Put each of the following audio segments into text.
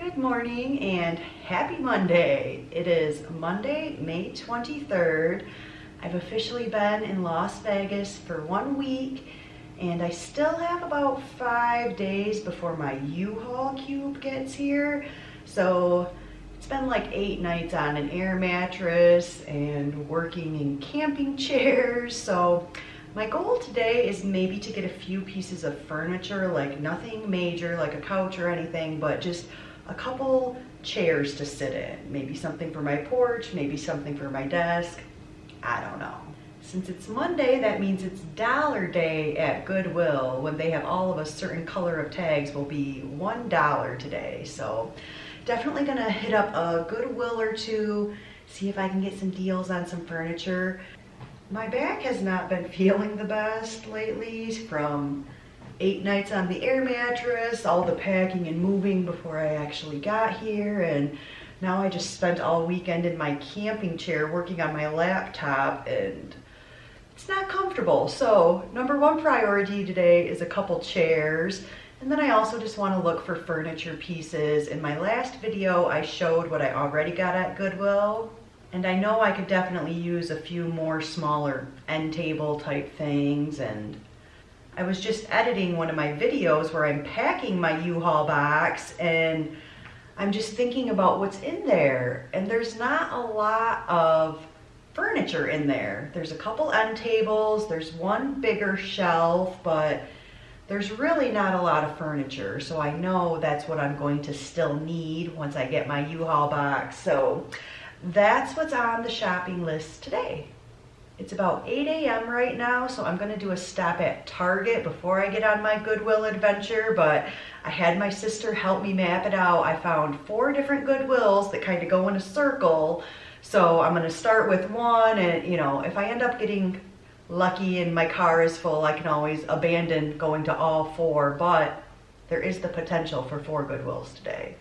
Good morning and happy Monday. It is Monday, May 23rd. I've officially been in Las Vegas for 1 week and I still have about 5 days before my U-Haul cube gets here. So it's been like 8 nights on an air mattress and working in camping chairs. So my goal today is maybe to get a few pieces of furniture, like nothing major, like a couch or anything, but just a couple chairs to sit in. Maybe something for my porch, maybe something for my desk. I don't know. Since it's Monday, that means it's Dollar Day at Goodwill, when they have all of a certain color of tags will be $1 today. So definitely gonna hit up a Goodwill or two, see if I can get some deals on some furniture. My back has not been feeling the best lately from 8 nights on the air mattress, all the packing and moving before I actually got here, and now I just spent all weekend in my camping chair working on my laptop and it's not comfortable. So number one priority today is a couple chairs, and then I also just want to look for furniture pieces. In my last video I showed what I already got at Goodwill, and I know I could definitely use a few more smaller end table type things. And I was just editing one of my videos where I'm packing my U-Haul box and I'm just thinking about what's in there, and there's not a lot of furniture in there. There's a couple end tables, there's one bigger shelf, but there's really not a lot of furniture. So I know that's what I'm going to still need once I get my U-Haul box. So that's what's on the shopping list today. It's about 8 a.m. right now, so I'm gonna do a stop at Target before I get on my Goodwill adventure, but I had my sister help me map it out. I found 4 different Goodwills that kind of go in a circle. So I'm gonna start with one, and you know, if I end up getting lucky and my car is full, I can always abandon going to all 4, but there is the potential for 4 Goodwills today.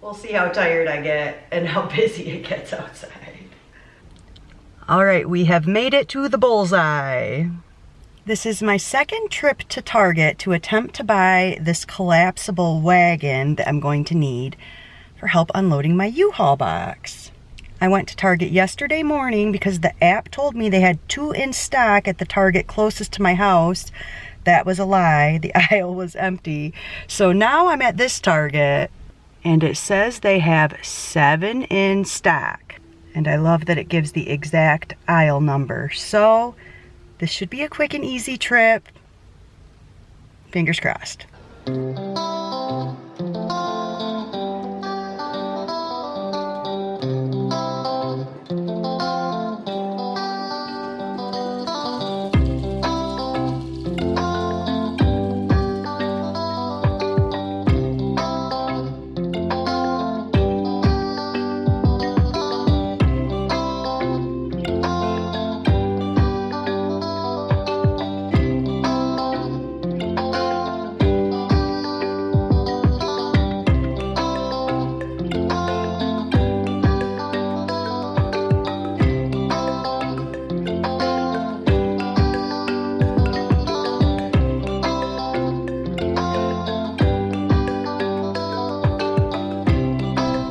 We'll see how tired I get and how busy it gets outside. All right, we have made it to the bullseye. This is my second trip to Target to attempt to buy this collapsible wagon that I'm going to need for help unloading my U-Haul box. I went to Target yesterday morning because the app told me they had 2 in stock at the Target closest to my house. That was a lie. The aisle was empty. So now I'm at this Target and it says they have 7 in stock. And I love that it gives the exact aisle number. So this should be a quick and easy trip. Fingers crossed.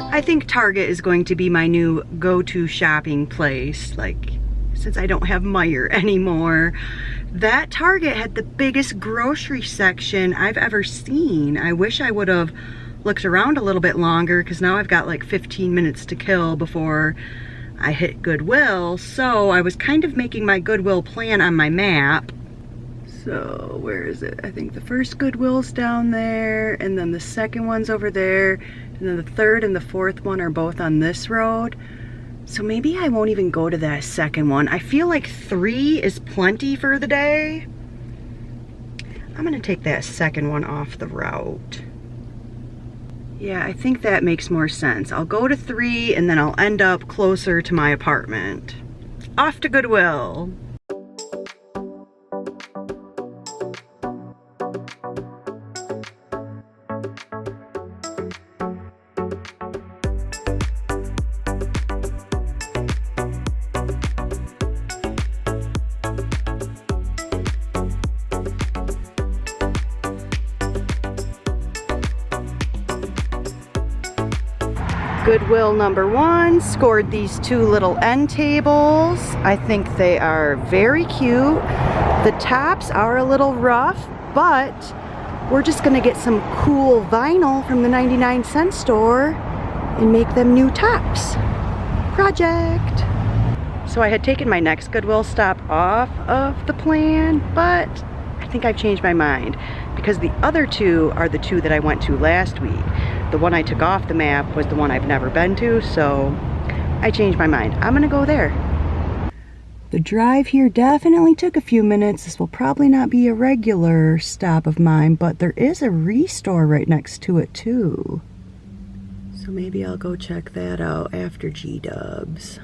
I think Target is going to be my new go-to shopping place, like since I don't have Meijer anymore. That Target had the biggest grocery section I've ever seen. I wish I would have looked around a little bit longer because now I've got like 15 minutes to kill before I hit Goodwill. So I was kind of making my Goodwill plan on my map. So where is it? I think the first Goodwill's down there, and then the second one's over there, and then the third and the fourth one are both on this road. So maybe I won't even go to that second one. I feel like 3 is plenty for the day. I'm gonna take that second one off the route. Yeah, I think that makes more sense. I'll go to 3 and then I'll end up closer to my apartment. Off to Goodwill. Goodwill number 1, scored these 2 little end tables. I think they are very cute. The tops are a little rough, but we're just gonna get some cool vinyl from the 99-cent store and make them new tops. Project. So I had taken my next Goodwill stop off of the plan, but I think I've changed my mind because the other 2 are the 2 that I went to last week. The one I took off the map was the one I've never been to, so I changed my mind. I'm gonna go there. The drive here definitely took a few minutes. This will probably not be a regular stop of mine, but there is a Restore right next to it too. So maybe I'll go check that out after G-Dubs.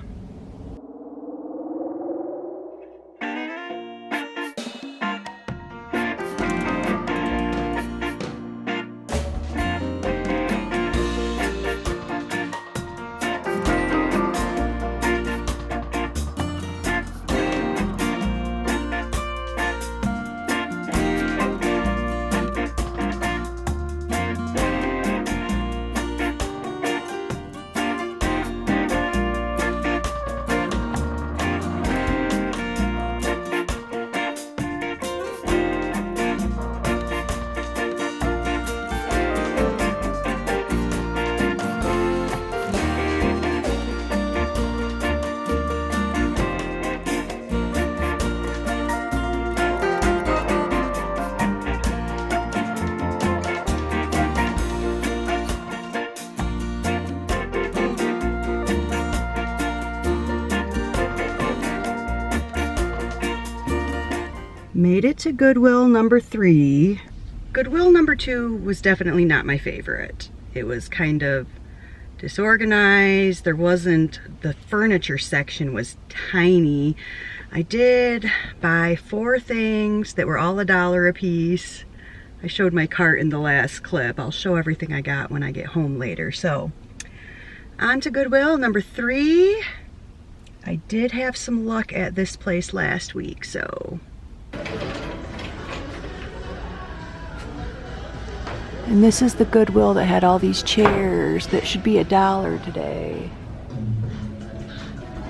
Made it to Goodwill number 3. Goodwill number 2 was definitely not my favorite. It was kind of disorganized. The furniture section was tiny. I did buy 4 things that were all $1 a piece. I showed my cart in the last clip. I'll show everything I got when I get home later. So, on to Goodwill number 3. I did have some luck at this place last week, so. And this is the Goodwill that had all these chairs that should be $1 today.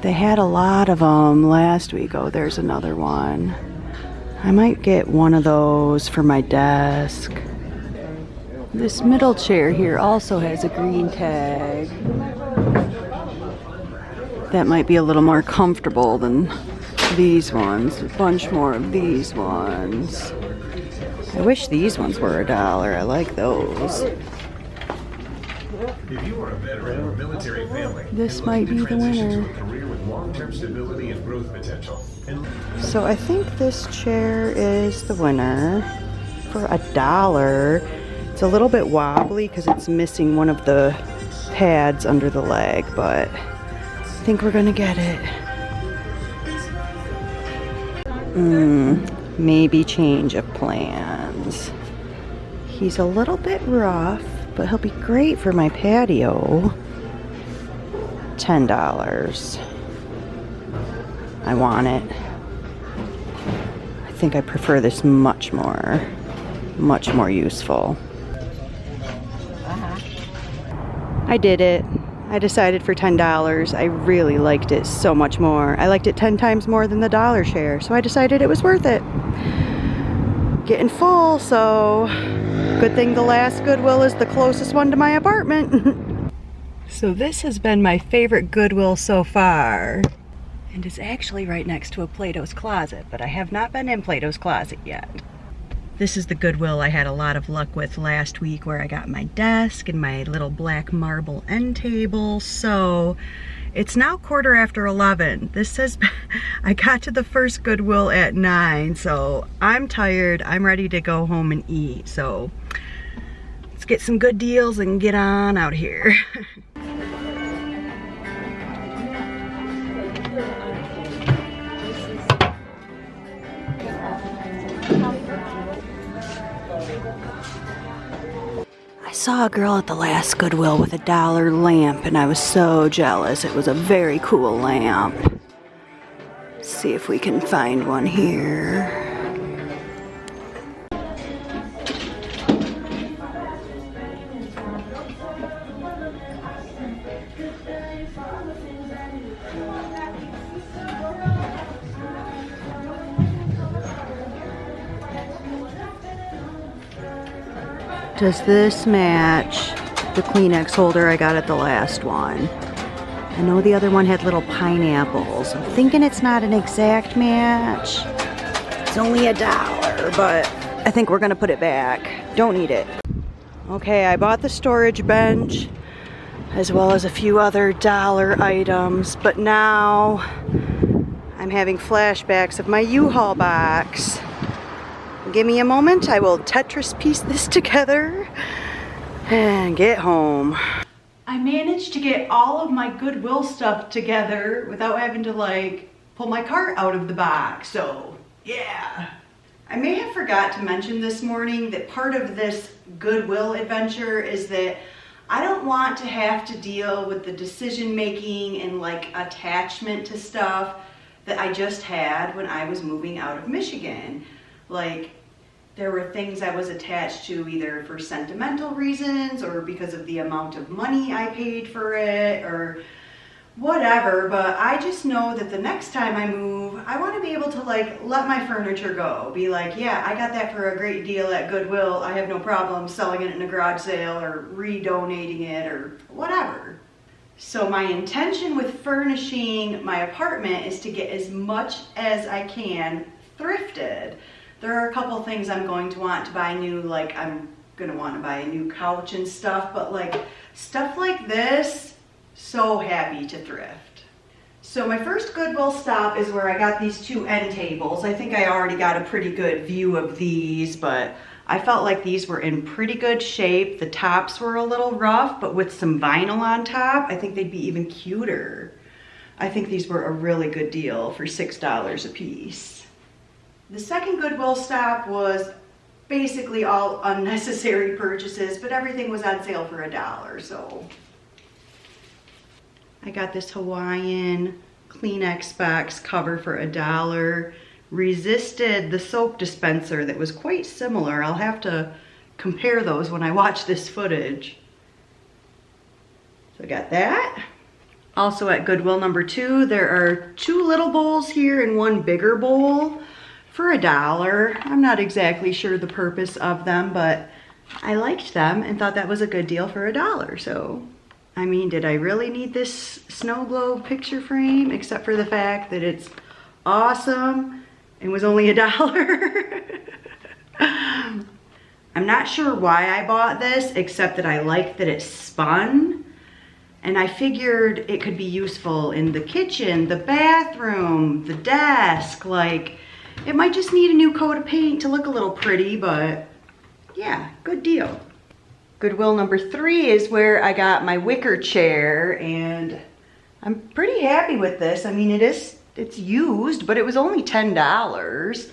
They had a lot of them last week. Oh, there's another one. I might get one of those for my desk. This middle chair here also has a green tag. That might be a little more comfortable than these ones. A bunch more of these ones. I wish these ones were $1. I like those. If you are a veteran or military family, this might be the winner. Career with long-term stability and growth potential. So I think this chair is the winner for $1. It's a little bit wobbly because it's missing one of the pads under the leg, but I think we're gonna get it. Maybe change of plans. He's a little bit rough, but he'll be great for my patio. $10. I want it. I think I prefer this much more useful. I did it. I decided for $10. I really liked it so much more. I liked it 10 times more than the $1 chair, so I decided it was worth it. Getting full, so good thing the last Goodwill is the closest one to my apartment. So this has been my favorite Goodwill so far. And it's actually right next to a Plato's Closet, but I have not been in Plato's Closet yet. This is the Goodwill I had a lot of luck with last week, where I got my desk and my little black marble end table. So it's now 11:15. This says I got to the first Goodwill at 9, so I'm tired. I'm ready to go home and eat. So let's get some good deals and get on out here. I saw a girl at the last Goodwill with a $1 lamp, and I was so jealous. It was a very cool lamp. Let's see if we can find one here. Does this match the Kleenex holder I got at the last one? I know the other one had little pineapples. I'm thinking it's not an exact match. It's only $1, but I think we're gonna put it back. Don't need it. Okay, I bought the storage bench as well as a few other dollar items, but now I'm having flashbacks of my U-Haul box. Give me a moment, I will Tetris piece this together and get home. I managed to get all of my Goodwill stuff together without having to like pull my cart out of the box, so yeah. I may have forgot to mention this morning that part of this Goodwill adventure is that I don't want to have to deal with the decision making and like attachment to stuff that I just had when I was moving out of Michigan. Like, there were things I was attached to either for sentimental reasons or because of the amount of money I paid for it or whatever, but I just know that the next time I move, I want to be able to like let my furniture go. Be like, yeah, I got that for a great deal at Goodwill. I have no problem selling it in a garage sale or redonating it or whatever. So my intention with furnishing my apartment is to get as much as I can thrifted. There are a couple things I'm going to want to buy new, like I'm gonna want to buy a new couch and stuff, but like stuff like this, so happy to thrift. So my first Goodwill stop is where I got these two end tables. I think I already got a pretty good view of these, but I felt like these were in pretty good shape. The tops were a little rough, but with some vinyl on top, I think they'd be even cuter. I think these were a really good deal for $6 a piece. The second Goodwill stop was basically all unnecessary purchases, but everything was on sale for $1, so. I got this Hawaiian Kleenex box cover for $1. Resisted the soap dispenser that was quite similar. I'll have to compare those when I watch this footage. So I got that. Also at Goodwill number 2, there are 2 little bowls here and 1 bigger bowl for $1. I'm not exactly sure the purpose of them, but I liked them and thought that was a good deal for $1. So, I mean, did I really need this snow globe picture frame? Except for the fact that it's awesome and was only $1. I'm not sure why I bought this, except that I liked that it spun. And I figured it could be useful in the kitchen, the bathroom, the desk, like, it might just need a new coat of paint to look a little pretty, but yeah, good deal. Goodwill number 3 is where I got my wicker chair, and I'm pretty happy with this. I mean, it's used, but it was only $10.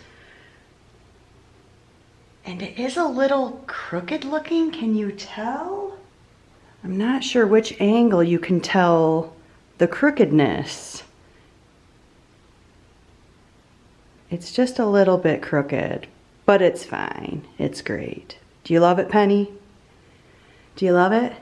And it is a little crooked looking, can you tell? I'm not sure which angle you can tell the crookedness. It's just a little bit crooked, but it's fine. It's great. Do you love it, Penny? Do you love it?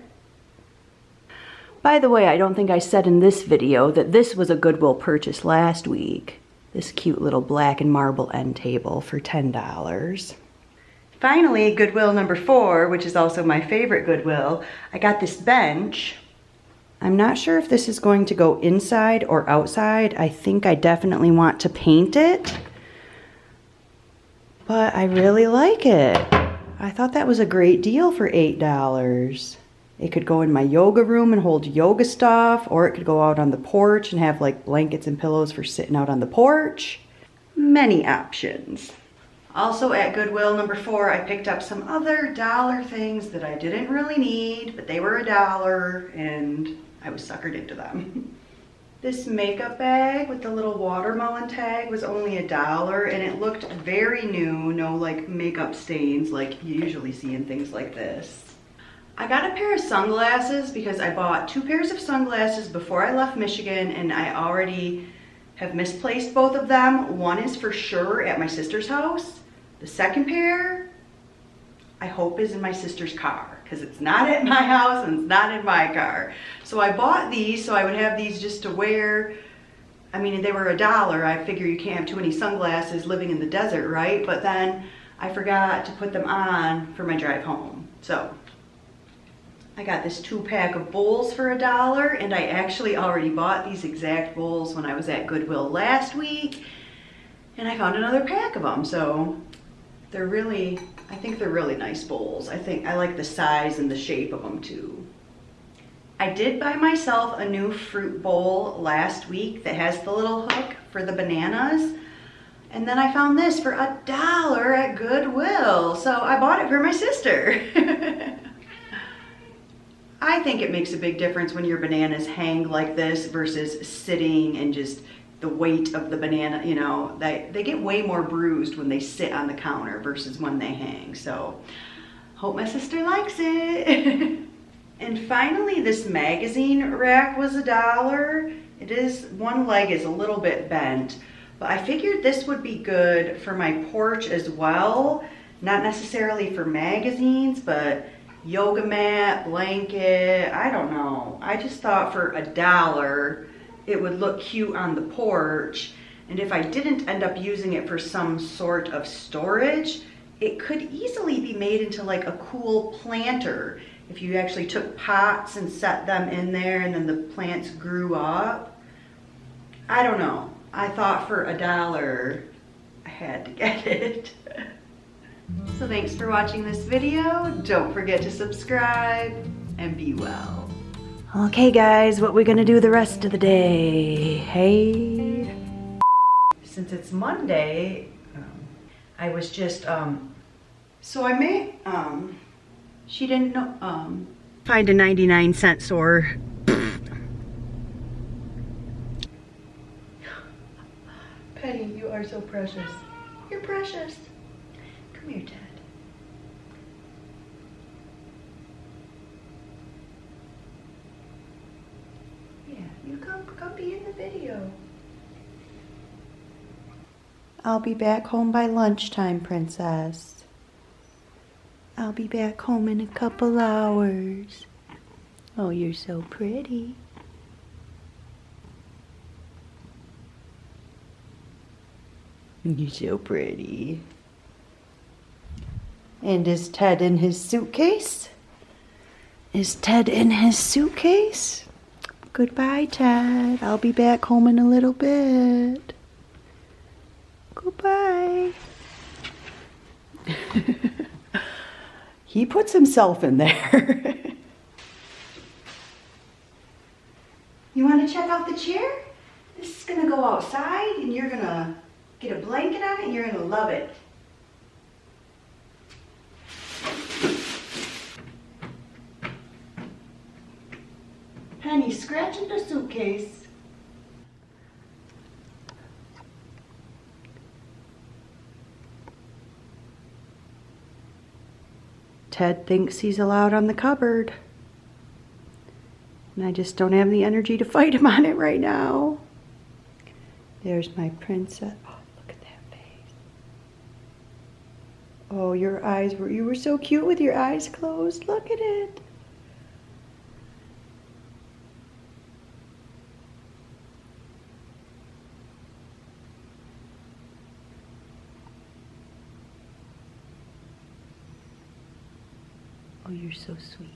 By the way, I don't think I said in this video that this was a Goodwill purchase last week. This cute little black and marble end table for $10. Finally, Goodwill number 4, which is also my favorite Goodwill, I got this bench. I'm not sure if this is going to go inside or outside. I think I definitely want to paint it. But I really like it. I thought that was a great deal for $8. It could go in my yoga room and hold yoga stuff, or it could go out on the porch and have like blankets and pillows for sitting out on the porch. Many options. Also at Goodwill number 4, I picked up some other dollar things that I didn't really need, but they were $1 and I was suckered into them. This makeup bag with the little watermelon tag was only $1 and it looked very new, no like makeup stains like you usually see in things like this. I got a pair of sunglasses because I bought 2 pairs of sunglasses before I left Michigan and I already have misplaced both of them. One is for sure at my sister's house. The second pair, I hope, is in my sister's car. because it's not at my house and it's not in my car. So I bought these so I would have these just to wear. I mean, they were $1. I figure you can't have too many sunglasses living in the desert, right? But then I forgot to put them on for my drive home. So I got this 2-pack of bowls for $1, and I actually already bought these exact bowls when I was at Goodwill last week, and I found another pack of them. So they're really, I think they're really nice bowls. I like the size and the shape of them too. I did buy myself a new fruit bowl last week that has the little hook for the bananas. And then I found this for $1 at Goodwill. So I bought it for my sister. I think it makes a big difference when your bananas hang like this versus sitting, and just the weight of the banana, you know, they get way more bruised when they sit on the counter versus when they hang. So hope my sister likes it. And finally, this magazine rack was $1. It is, one leg is a little bit bent, but I figured this would be good for my porch as well. Not necessarily for magazines, but yoga mat, blanket, I don't know. I just thought for $1, it would look cute on the porch. And if I didn't end up using it for some sort of storage, it could easily be made into like a cool planter. If you actually took pots and set them in there and then the plants grew up. I don't know. I thought for $1, I had to get it. So thanks for watching this video. Don't forget to subscribe and be well. Okay guys, what we gonna do the rest of the day? Hey. Since it's Monday, I was just, so I made, she didn't know, find a 99-cent store. Penny, you are so precious. You're precious. Come here, Ted. Yeah, you come be in the video. I'll be back home by lunchtime, Princess. I'll be back home in a couple hours. Oh, you're so pretty. You're so pretty. And is Ted in his suitcase? Is Ted in his suitcase? Goodbye, Ted. I'll be back home in a little bit. Goodbye. He puts himself in there. You want to check out the chair? This is going to go outside and you're going to get a blanket on it and you're going to love it. Penny scratching the suitcase. Ted thinks he's allowed on the cupboard. And I just don't have the energy to fight him on it right now. There's my princess. Oh, look at that face. Oh, your eyes were, you were so cute with your eyes closed. Look at it. Oh, you're so sweet.